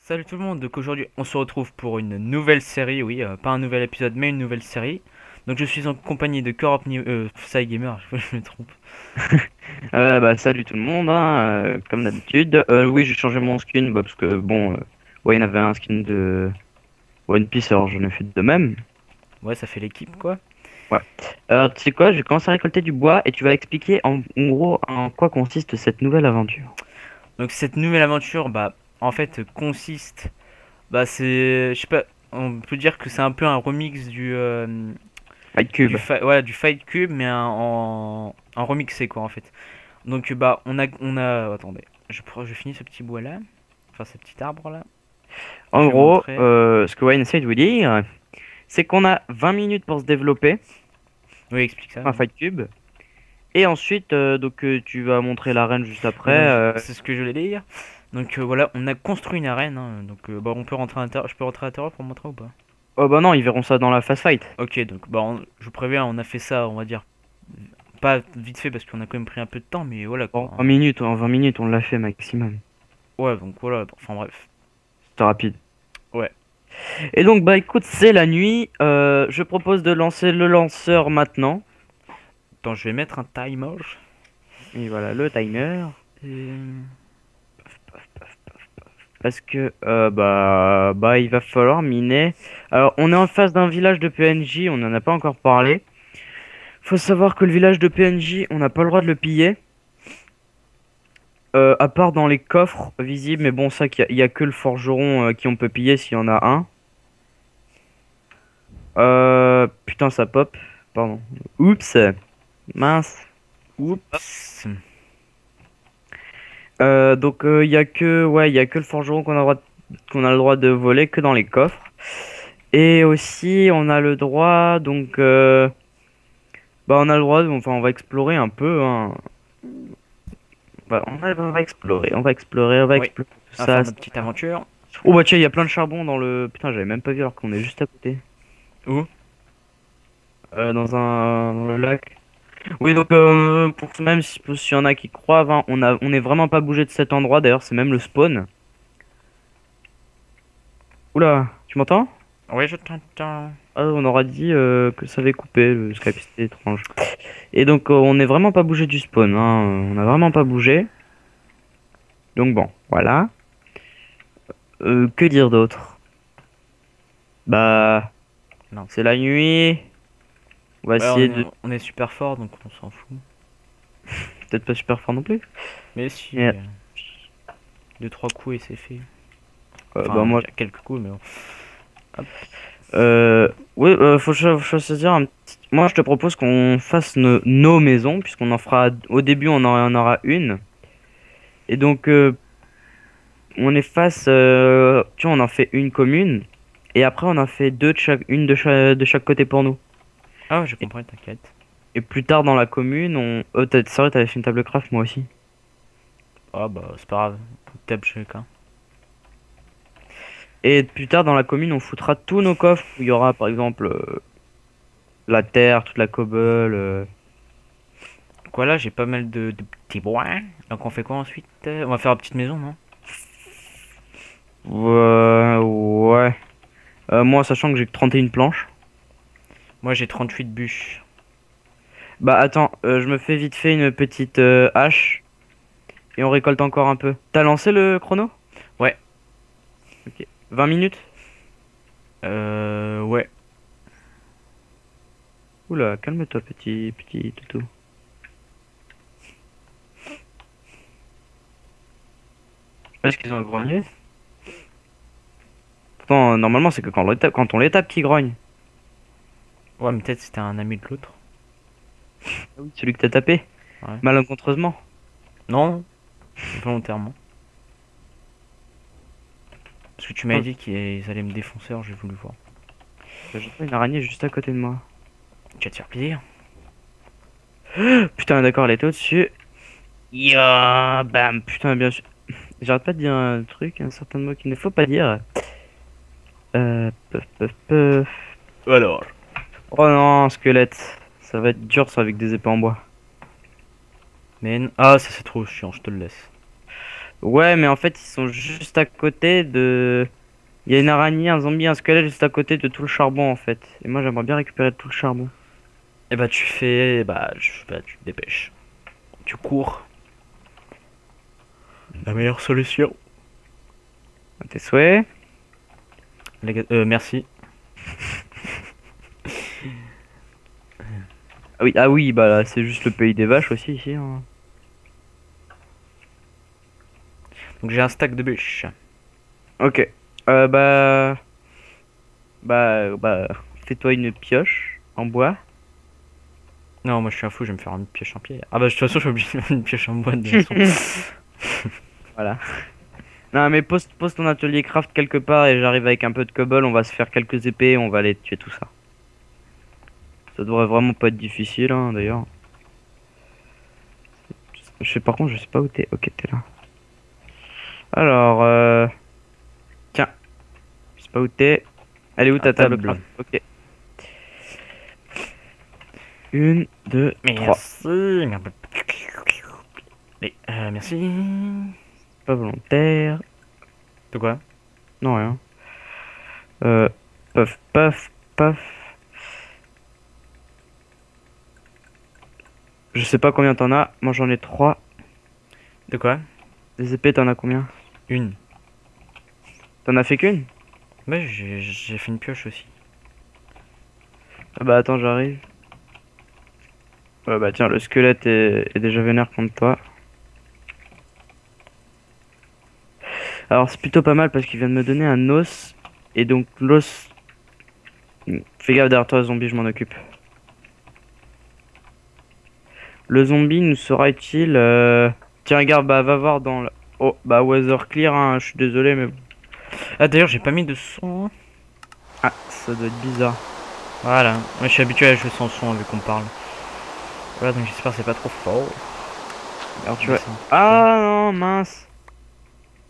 Salut tout le monde, donc aujourd'hui on se retrouve pour une nouvelle série, oui, pas un nouvel épisode mais une nouvelle série. Donc je suis en compagnie de Corop Psy Gamer, je me trompe. Salut tout le monde, hein, comme d'habitude. Oui, j'ai changé mon skin parce que bon, ouais, il y en avait un skin de One Piece, alors j'en ai fait de même. Ouais, ça fait l'équipe quoi. Ouais. Tu sais quoi, je vais commencer à récolter du bois et tu vas expliquer en gros en quoi consiste cette nouvelle aventure. Donc cette nouvelle aventure, bah en fait consiste, bah c'est, je sais pas, on peut dire que c'est un peu un remix Fight Cube. ouais, du Fight Cube mais en remixé quoi en fait. Donc bah attendez, je finis ce petit bois là, enfin ce petit arbre là, et En je vais gros, montrer. ce que Wayne essaie de vous dire, c'est qu'on a 20 minutes pour se développer, Oui, explique ça. un Fight Cube, et ensuite, tu vas montrer l'arène juste après. Oui, donc c'est ce que je voulais dire. Donc voilà, on a construit une arène, hein, donc bah, on peut rentrer à l'intérieur. Je peux rentrer à l'intérieur pour montrer ou pas? Oh bah non, ils verront ça dans la fast fight. Ok, donc bah, je vous préviens, on a fait ça, on va dire, pas vite fait parce qu'on a quand même pris un peu de temps, mais voilà quoi, En hein. 20 minutes, en 20 minutes, on l'a fait maximum. Ouais, donc voilà, enfin bref. C'était rapide. Ouais. Et donc, bah écoute, c'est la nuit. Je propose de lancer le lanceur maintenant. Attends, je vais mettre un timer. Et voilà, le timer. Et... Parce que, il va falloir miner. Alors, on est en face d'un village de PNJ, on n'en a pas encore parlé. Faut savoir que le village de PNJ, on n'a pas le droit de le piller. À part dans les coffres visibles, mais bon, ça, il y a que le forgeron qui on peut piller s'il y en a un. Putain, ça pop. Pardon. Oups. Mince. Oups. Il y a que il y a que le forgeron qu'on a le droit de voler que dans les coffres. Et aussi on a le droit on a le droit enfin on va explorer un peu hein. On va explorer, on va Oui, explorer tout on va faire ça. notre petite aventure. Oh bah tiens, il y a plein de charbon dans le putain, j'avais même pas vu alors qu'on est juste à côté. Où? Dans le lac. Oui, pour même s'il y en a qui croient, hein, on est vraiment pas bougé de cet endroit d'ailleurs, c'est même le spawn. Oula, tu m'entends? Oui, je t'entends. Ah, on aura dit que ça avait coupé, le Skype, c'était étrange. Et donc, on n'est vraiment pas bougé du spawn, hein. On n'a vraiment pas bougé. Donc bon, voilà. Que dire d'autre? Bah, Non. c'est la nuit. On va Bah, essayer de... on est super fort, donc on s'en fout. Peut-être pas super fort non plus. Mais si, Mais, deux, trois coups et c'est fait. bah Enfin, il moi... y a quelques coups, mais bon. Hop. Oui, faut choisir Moi, je te propose qu'on fasse nos maisons, puisqu'on en fera... Au début, en aura une. Et donc, on est face... Tu vois, on en fait une commune. Et après, on en fait deux de chaque, une de chaque côté pour nous. Ah, ouais, je Et, comprends, t'inquiète. et plus tard dans la commune, c'est vrai, t'avais fait une table craft, moi aussi. Ah bah c'est pas grave, tape chacun. Et plus tard dans la commune, on foutra tous nos coffres où il y aura par exemple la terre, toute la cobble. Donc voilà, j'ai pas mal de petits bois. Donc on fait quoi ensuite? On va faire une petite maison, non? Ouais. Moi, sachant que j'ai que 31 planches. Moi j'ai 38 bûches. Bah attends, je me fais vite fait une petite hache. Et on récolte encore un peu. T'as lancé le chrono? Ouais. Ok. 20 minutes? Ouais. Oula, calme-toi, petit toutou. Est-ce qu'ils ont grogné? Pourtant, normalement, c'est que quand on les tape qui grogne. Ouais, mais peut-être c'était un ami de l'autre. Ah oui, celui que t'as tapé, Ouais. malencontreusement. Non, volontairement. Parce que tu m'avais Oh, dit qu'ils allaient me défoncer, alors j'ai voulu voir. j'ai pas une araignée juste à côté de moi. Tu vas te faire plaisir. Putain, d'accord, elle était au-dessus. Ya, bam, putain, bien sûr. J'arrête pas de dire un truc, un certain mot qu'il ne faut pas dire. Peuf, peuf, peuf. Alors. Oh non, squelette. Ça va être dur ça avec des épées en bois. Mais ah, ça c'est trop chiant, je te le laisse. Ouais, mais en fait, ils sont juste à côté de... Il y a une araignée, un zombie, un squelette juste à côté de tout le charbon, en fait. Et moi, j'aimerais bien récupérer tout le charbon. Et bah tu fais, bah, tu te dépêches. Tu cours. La meilleure solution. À tes souhaits. Merci. Ah oui, bah là, c'est juste le pays des vaches aussi, ici. Hein. Donc j'ai un stack de bûches. Ok. Bah, fais-toi une pioche en bois. Non, moi je suis un fou, je vais me faire une pioche en pierre. Ah bah de toute façon, je suis obligé de faire une pioche en bois de toute façon. Voilà. Non, mais pose ton atelier craft quelque part et j'arrive avec un peu de cobble, on va se faire quelques épées, on va aller tuer tout ça. Ça devrait vraiment pas être difficile, hein, d'ailleurs. Par contre, je sais pas où t'es. Ok, t'es là. Alors, tiens, je sais pas où t'es. Elle est où ta table craft? Ok. Une, deux, trois. Merci. Merci. Pas volontaire. De quoi? Non, rien. Euh, paf, paf, paf. Je sais pas combien t'en as. Moi, j'en ai trois. De quoi? Des épées, t'en as combien? Une. T'en as fait qu'une? Ouais, j'ai fait une pioche aussi. Ah bah attends, j'arrive. Ouais, bah tiens, le squelette est déjà vénère contre toi. Alors c'est plutôt pas mal parce qu'il vient de me donner un os. Et donc l'os... Fais gaffe derrière toi, zombie, je m'en occupe. Le zombie nous sera utile... Tiens, regarde, bah va voir dans... Oh, bah weather clear, hein, je suis désolé, mais... Ah d'ailleurs, j'ai pas mis de son. Ah, ça doit être bizarre. Voilà. Moi, je suis habitué à jouer sans son vu qu'on parle. Voilà, donc j'espère que c'est pas trop fort. Alors tu vois... Ah non, mince.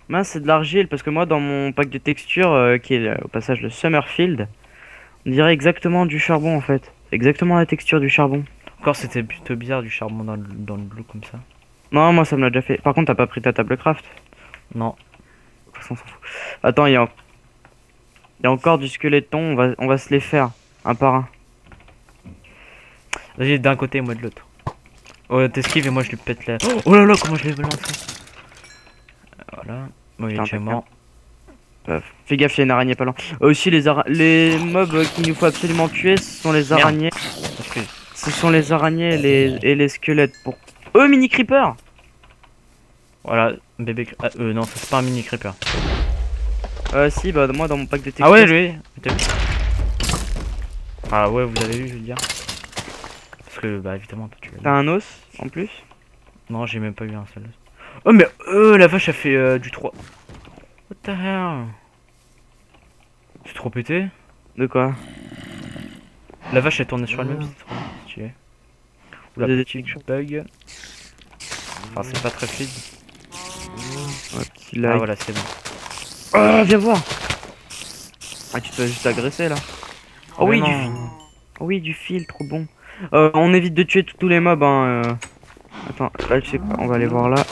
Mince, c'est de l'argile, parce que moi, dans mon pack de texture, qui est au passage le Summerfield, on dirait exactement du charbon, en fait. Exactement la texture du charbon. Encore, c'était plutôt bizarre du charbon dans le bleu comme ça. Non, moi, ça me l'a déjà fait. Par contre, t'as pas pris ta table craft? Non. De toute façon, on s'en fout. Attends, il y a encore du skeleton, on va se les faire, un par un. Vas-y, d'un côté, moi de l'autre. Oh, t'esquives et moi je lui pète la. Oh là là, comment je l'ai lancé. Voilà. Bon, il est déjà mort. Fais gaffe, il y a une araignée pas loin. Aussi, les mobs qu'il nous faut absolument tuer, ce sont les Merde. araignées. Ce sont les araignées et les squelettes pour... Mini creeper! Voilà, bébé. Ah, non, ça c'est pas un mini creeper. Si, bah moi dans mon pack de texture... Ah ouais, lui. T'as vu? Ah ouais, vous avez vu, je veux dire. Parce que, bah évidemment, toi, tu l'as vu. T'as un os en plus? Non, j'ai même pas eu un seul. Oh, mais la vache a fait du 3. What the hell? C'est trop pété. De quoi? La vache elle tournait sur elle-même, c'est trop stylé. Oula, Des petit bug. Enfin, c'est pas très fluide. Ouais, petit Ah lag. voilà, c'est bon. Oh, viens voir! Ah, tu te fais juste agresser là. Oh oui, Mais du non. fil. Oh oui, du fil, trop bon. On évite de tuer tous les mobs, hein. Attends, là, je sais pas, on va aller voir là.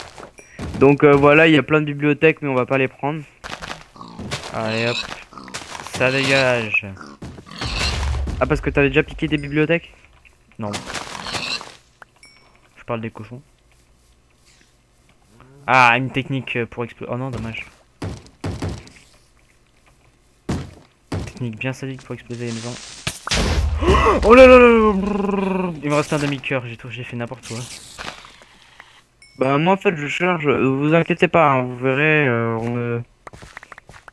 Donc voilà, il y a plein de bibliothèques, mais on va pas les prendre. Allez hop. Ça dégage. Ah, parce que t'avais déjà piqué des bibliothèques? Non. Je parle des cochons. Ah, une technique pour exploser. Oh non, dommage. Technique bien sadique pour exploser les maisons. Oh là là là là. Il me reste un demi-coeur, j'ai fait n'importe quoi. Bah moi en fait je charge, vous inquiétez pas, hein, vous verrez,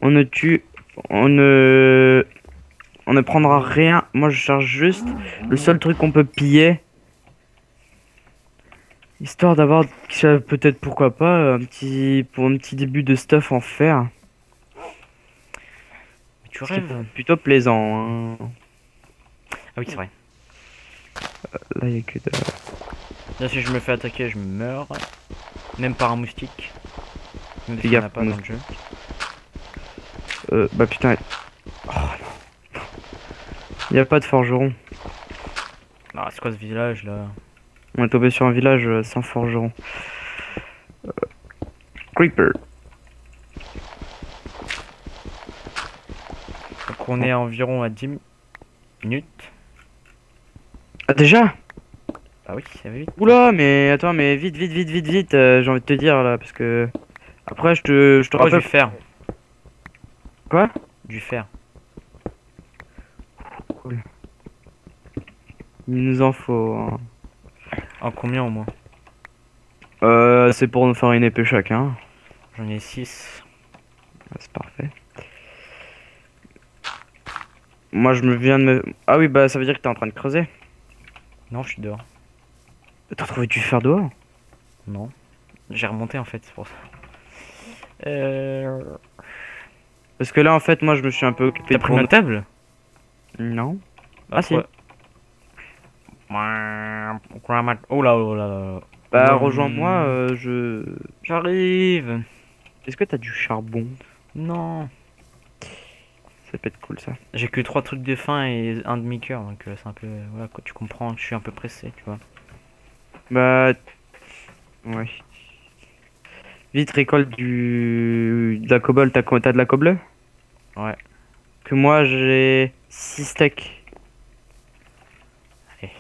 on ne tue, on ne prendra rien. Moi je charge juste le seul truc qu'on peut piller, histoire d'avoir peut-être pourquoi pas pour un petit début de stuff en fer. Mais tu Ce qui est rêves. plutôt plaisant. Hein. Ah oui, c'est vrai. Là il y a que de... Là, si je me fais attaquer, je meurs. Même par un moustique. Même Fais s'il n'y en a gaffe, pas dans le jeu. bah putain, oh, non. Il n'y a pas de forgeron. Ah, c'est quoi ce village là? On est tombé sur un village sans forgeron. Creeper. on est environ à 10 minutes. Ah, déjà? Ah oui, ça va vite. Oula, mais attends, mais vite, vite, vite, vite, vite, j'ai envie de te dire là, parce que. Après, je te Oh, rappelle. du fer. Quoi? Du fer. Cool. Il nous en faut, hein. En combien au moins? C'est pour nous faire une épée chacun. J'en ai 6. C'est parfait. Moi, je me viens de me. Ah oui, bah ça veut dire que t'es en train de creuser. Non, je suis dehors. T'as trouvé du fer dehors? Non. J'ai remonté en fait, c'est pour ça. Parce que là, en fait, moi, je me suis un peu occupé T'as pris ma table? Non. Ah si. ouais. Oh là oh là là. Bah, Non. rejoins-moi, je. J'arrive. Est-ce que t'as du charbon? Non. Ça peut être cool ça. J'ai que 3 trucs de faim et un demi-cœur, donc c'est un peu... Voilà quoi, tu comprends que je suis un peu pressé, tu vois. Bah. Ouais. Vite, récolte de la cobble. T'as de la cobble? Ouais. Que moi, j'ai 6 steaks. Allez.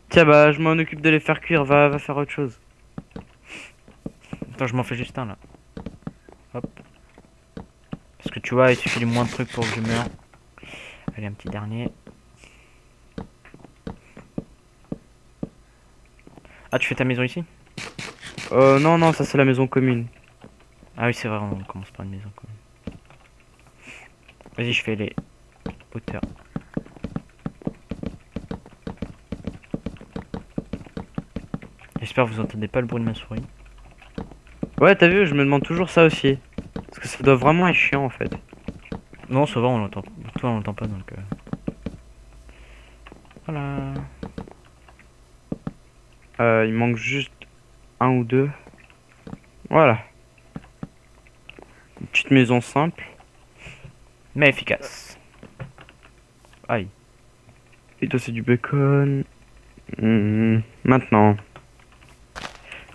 Tiens, bah, je m'en occupe de les faire cuire. Va faire autre chose. Attends, je m'en fais juste un là. Hop. Parce que tu vois, il suffit de moins de trucs pour que je meure. Allez, un petit dernier. Ah, tu fais ta maison ici? Non, non, ça c'est la maison commune. Ah oui, c'est vrai, on commence par une maison commune. Vas-y, je fais les hauteurs. J'espère que vous entendez pas le bruit de ma souris. Ouais, t'as vu, je me demande toujours ça aussi. Parce que ça doit vraiment être chiant en fait. Non, ça va, on l'entend. Toi, on l'entend pas donc. Voilà. Il manque juste un ou deux. Voilà. Une petite maison simple. Mais efficace. Aïe. Et toi, c'est du bacon. Maintenant.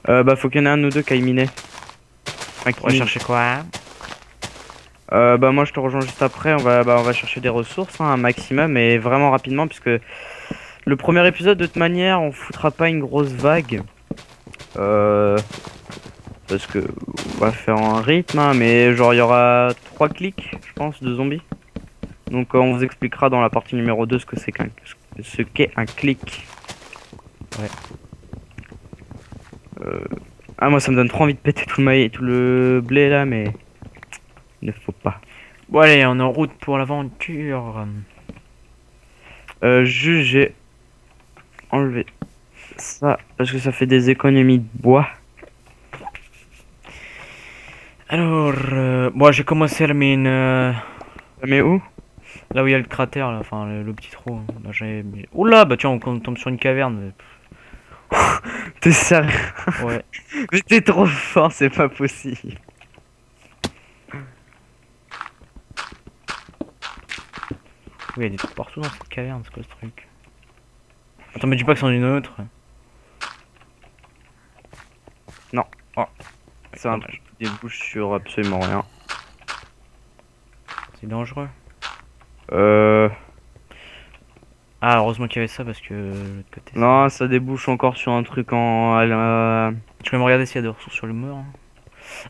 Bah, faut qu'il y en ait un ou deux qui aillent miner. Enfin, qui On va mine. chercher quoi? Bah, moi, je te rejoins juste après. On va chercher des ressources, hein, un maximum, et vraiment rapidement, puisque le premier épisode, de toute manière, on foutra pas une grosse vague. Parce que on va faire un rythme, hein, mais genre, il y aura 3 clics, je pense, de zombies. Donc, on vous expliquera dans la partie numéro 2 ce qu'est un clic. Ouais. Ah, moi, ça me donne trop envie de péter tout le maïs, tout le blé là, mais il ne faut pas. Bon, allez, on est en route pour l'aventure. Juste, j'ai enlevé ça parce que ça fait des économies de bois. Alors, bon, j'ai commencé la mine Mais où? là où il y a le cratère, là, enfin le petit trou. Hein. Là, oula, bah tiens, on tombe sur une caverne. T'es sérieux? Ouais. Mais t'es trop fort, c'est pas possible. Oui, il y a des trucs partout dans cette caverne, c'est quoi ce truc? Attends, me dis pas que c'en est une autre. Non. Oh. C'est un truc qui débouche sur absolument rien. C'est dangereux. Euh... Ah, heureusement qu'il y avait ça parce que de l'autre côté. Non, ça débouche encore sur un truc en... Tu peux me regarder s'il y a des ressources sur le mur. Hein.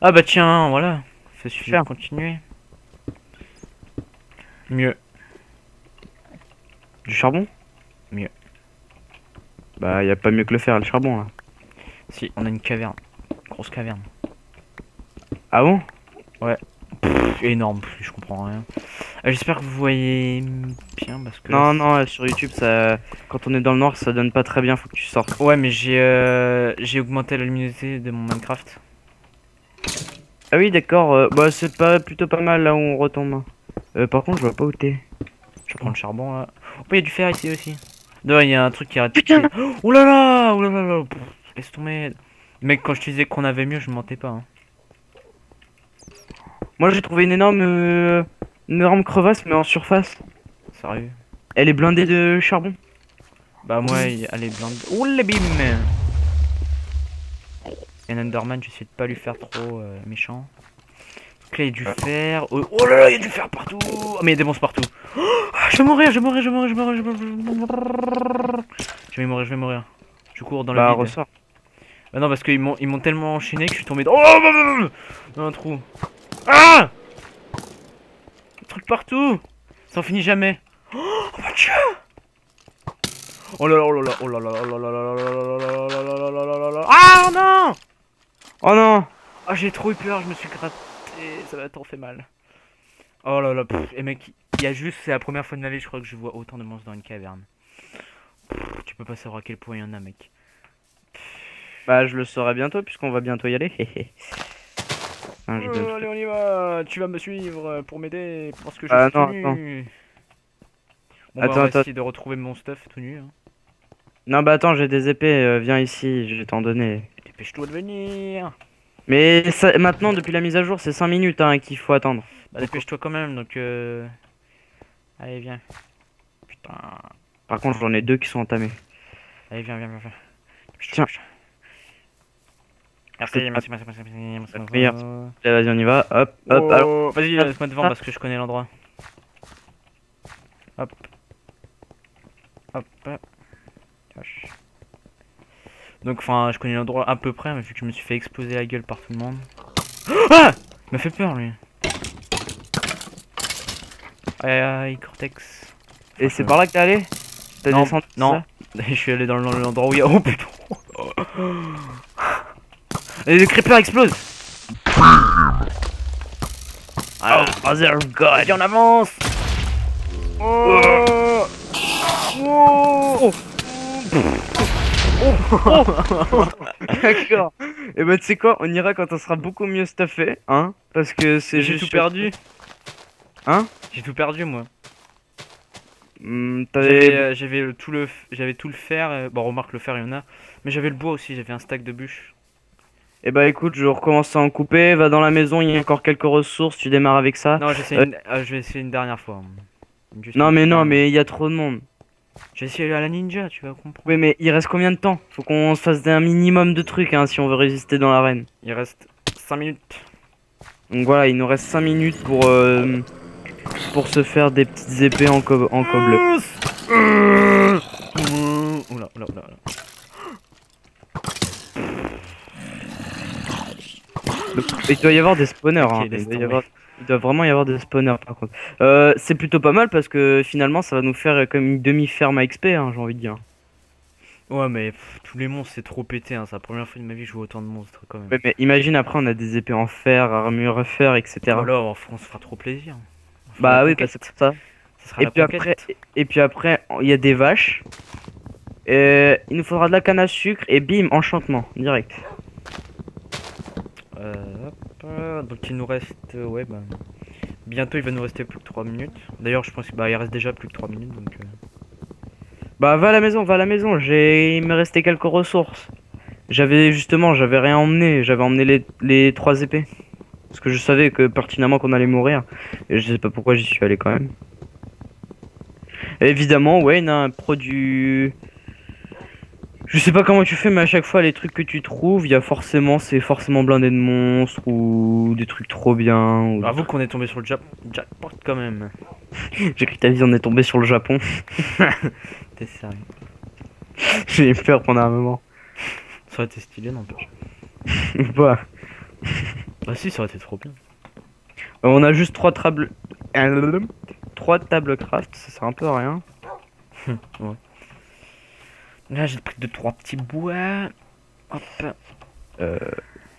Ah bah tiens, voilà. Ça suffit de Faire. continuer. Mieux. Du charbon? Mieux. Bah, y a pas mieux que le fer, le charbon là. Si, on a une caverne. Grosse caverne. Ah bon? Énorme, je comprends rien. J'espère que vous voyez bien parce que... Non, non, sur YouTube, ça, quand on est dans le noir, ça donne pas très bien, faut que tu sortes. Ouais, mais j'ai augmenté la luminosité de mon Minecraft. Ah oui, d'accord, bah c'est pas plutôt pas mal là où on retombe. Par contre, je vois pas où t'es. Je prends le charbon là. Oh, il y a du fer ici aussi. Non, il y a un truc qui arrête. Putain. Oh là là, oh là là là. Pff, laisse tomber. Mec, quand je te disais qu'on avait mieux, je mentais pas. Hein. Moi, j'ai trouvé une énorme crevasse, mais en surface. Sérieux. Elle est blindée de charbon. Bah moi, elle est blindée. Oh les bim. Et un Enderman, j'essaie de pas lui faire trop méchant. Donc là, il y a du fer. Oh, oh là là, il y a du fer partout. Oh, mais il y a des monstres partout. Oh, je vais mourir, je vais mourir, je vais mourir, je vais mourir, je vais mourir. Je vais mourir, je vais mourir. Je cours dans le Bah, vide. ressort. Ah non, parce qu'ils m'ont tellement enchaîné que je suis tombé dans un trou. Ah! Des trucs partout. Ça en finit jamais. Oh mon dieu! Oh là là, oh là là, oh là là, oh là là là là là là là là là là. Ah non! Oh non! Ah, j'ai trop eu peur, je me suis gratté, ça m'a trop fait mal. Oh là là, et mec, il y a juste, c'est la première fois de ma vie, je crois que je vois autant de monstres dans une caverne. Tu peux pas savoir à quel point il y en a, mec. Bah, je le saurai bientôt, puisqu'on va bientôt y aller. Hein, j'ai bien Allez, on y va, tu vas me suivre pour m'aider, parce que je Ah, suis tout non, nu. Bon, bah, Attends, on va attends. essayer de retrouver mon stuff tout nu. Hein. Non, bah attends, j'ai des épées, viens ici, je vais t'en donner. Dépêche-toi de venir. Mais ça, maintenant, depuis la mise à jour, c'est 5 minutes hein, qu'il faut attendre. Bah, dépêche-toi quand même, donc allez, viens. Putain. Par contre, j'en ai deux qui sont entamés. Allez, viens, viens, viens, viens. Dépêche-toi, Tiens. dépêche-toi. Merci, merci, merci, merci, merci, merci. Meilleur. Allez, vas-y, on y va. Hop, hop, alors. Oh, vas-y, laisse-moi devant parce que je connais l'endroit. Hop. Hop. Wesh. Donc, enfin, je connais l'endroit à peu près, mais vu que je me suis fait exploser la gueule par tout le monde. Ah! Il m'a fait peur, lui. Aïe, aïe, Cortex. Et c'est par là que t'es allé? T'as Non, descendu non. Je suis allé dans l'endroit où il y a... Oh putain. Et le creeper explose. Ah, Mother God! Vas-y, on avance. Oh. Oh. D'accord. Et bah tu sais quoi, on ira quand on sera beaucoup mieux stuffé, hein? Parce que c'est J'ai juste tout perdu. Hein? J'ai tout perdu, moi. T'avais... J'avais tout le fer. Bon, remarque, le fer, il y en a. Mais j'avais le bois aussi, j'avais un stack de bûches. Eh bah écoute, je recommence à en couper, va dans la maison, il y a encore quelques ressources, tu démarres avec ça. Non, je vais essayer une dernière fois. Juste Non une mais non, dernière. mais il y a trop de monde. Je vais essayer à la ninja, tu vas comprendre. Oui mais il reste combien de temps? Faut qu'on se fasse un minimum de trucs hein, si on veut résister dans l'arène. Il reste 5 minutes. Donc voilà, il nous reste 5 minutes pour se faire des petites épées en coble. Oula, oula, oula, oula. Il doit y avoir des spawners, Ok, hein. laisse Il doit vraiment y avoir des spawners par contre. C'est plutôt pas mal parce que finalement ça va nous faire comme une demi-ferme à XP, hein, j'ai envie de dire. Ouais, mais tous les monstres, c'est trop pété. Hein. C'est la première fois de ma vie que je vois autant de monstres quand même. Ouais, mais imagine après on a des épées en fer, armure fer, etc. Voilà, on se fera trop plaisir. On fera Bah la oui, conquête. bah c'est pour ça. Ça sera Et la puis conquête. après, et puis après, il y a des vaches. Et il nous faudra de la canne à sucre et bim, enchantement, direct. Donc il nous reste, ouais, bah, bientôt il va nous rester plus que 3 minutes. D'ailleurs, je pense qu'il bah, il reste déjà plus que 3 minutes, donc... Bah va à la maison, il me restait quelques ressources. J'avais rien emmené, j'avais emmené les 3 épées. Parce que je savais que pertinemment qu'on allait mourir. Et je sais pas pourquoi j'y suis allé quand même. Et évidemment, Wayne a un produit... Je sais pas comment tu fais, mais à chaque fois, les trucs que tu trouves, c'est forcément blindé de monstres ou des trucs trop bien. Ou... Bravo qu'on est tombé sur le jackpot quand même. J'ai cru que ta vie, on est tombé sur le Japon. T'es sérieux? J'ai eu peur pendant un moment. Ça aurait été stylé, n'empêche. Bah, Bah si, ça aurait été trop bien. on a juste 3 tables... 3 tables craft, ça sert un peu à rien. Ouais. Là, j'ai pris 2-3 petits bois. Hop.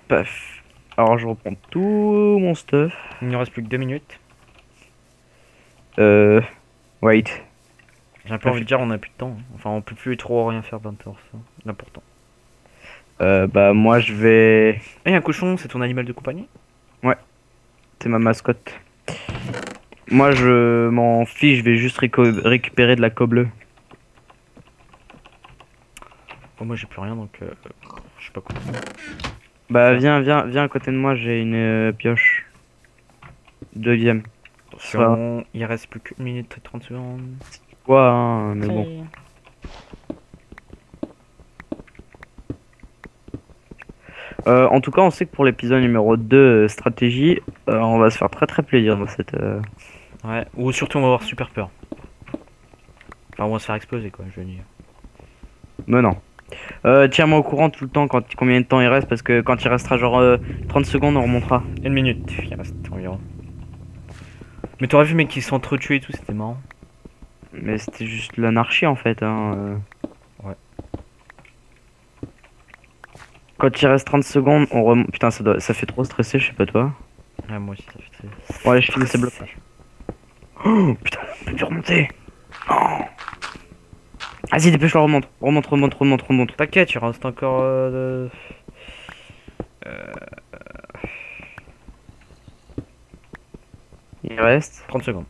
Paf. Alors je reprends tout mon stuff. Il ne reste plus que 2 minutes. Wait. J'ai un peu envie de dire on a plus de temps. Hein. Enfin, on peut plus trop rien faire dans ça. L'important. Bah moi je vais... Et un cochon, c'est ton animal de compagnie? C'est ma mascotte. Moi je m'en fiche, je vais juste récupérer de la coble. Bon, moi j'ai plus rien donc je sais pas quoi. Bah viens à côté de moi, j'ai une pioche. Deuxième. Attention, il reste plus qu'une minute et 30 secondes. Quoi hein, mais bon. En tout cas, on sait que pour l'épisode numéro 2, stratégie, on va se faire très très plaisir dans cette... Ouais, ou surtout on va avoir super peur. Enfin, on va se faire exploser quoi, je veux dire. Mais non. Tiens-moi au courant tout le temps combien de temps il reste, parce que quand il restera genre 30 secondes, on remontera. 1 minute, il reste environ. Mais t'aurais vu mec qui s'entretuent et tout, c'était marrant. Mais c'était juste l'anarchie en fait. Hein. Ouais. Quand il reste 30 secondes, on remonte. Putain, ça fait trop stresser, je sais pas toi. Ouais, moi aussi ça fait très... Bon, allez, je finis ces blocs. Oh, putain, on peut plus remonter. Non. Vas-y, dépêche-toi, remonte. T'inquiète, il reste encore... Il reste 30 secondes.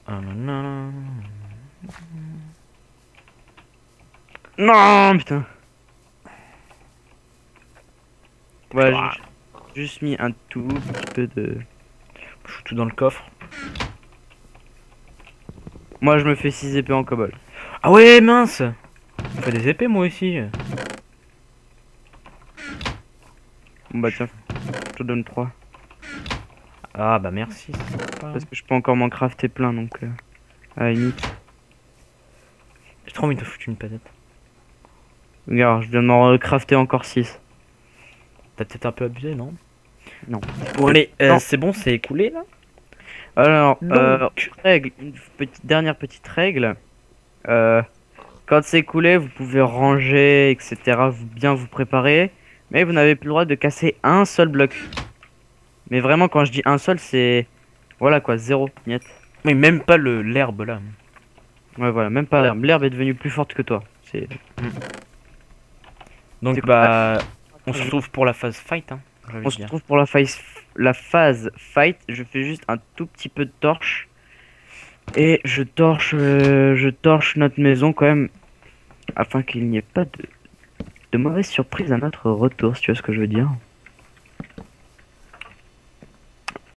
Ah, nanana. Non, putain. Ouais, Ah. j'ai juste mis un tout petit peu de... Je fous tout dans le coffre. Moi, je me fais 6 épées en cobble. Ah ouais, mince. On fait des épées moi aussi. Bon bah tiens, je te donne 3. Ah bah merci. c'est sympa. Parce que je peux encore m'en crafter plein, donc... à la limite. J'ai trop envie de te foutre une patate. Regarde, je viens de m'en crafter encore 6. T'as peut-être un peu abusé, non? Non. Bon allez, Non. c'est bon, c'est écoulé là? Alors, Donc. règle, dernière petite règle. Quand c'est écoulé, vous pouvez ranger, etc. Bien vous préparer. Mais vous n'avez plus le droit de casser un seul bloc. Mais vraiment, quand je dis un seul, c'est... Voilà quoi, 0, niet. Mais même pas l'herbe là. Ouais, voilà, même pas l'herbe. L'herbe est devenue plus forte que toi. C'est... Donc C'est bah... On se retrouve pour la phase fight, hein. j'ai envie On de se dire. retrouve pour la phase fight. Je fais juste un tout petit peu de torche. Et je torche notre maison quand même. Afin qu'il n'y ait pas de mauvaise surprise à notre retour, si tu vois ce que je veux dire.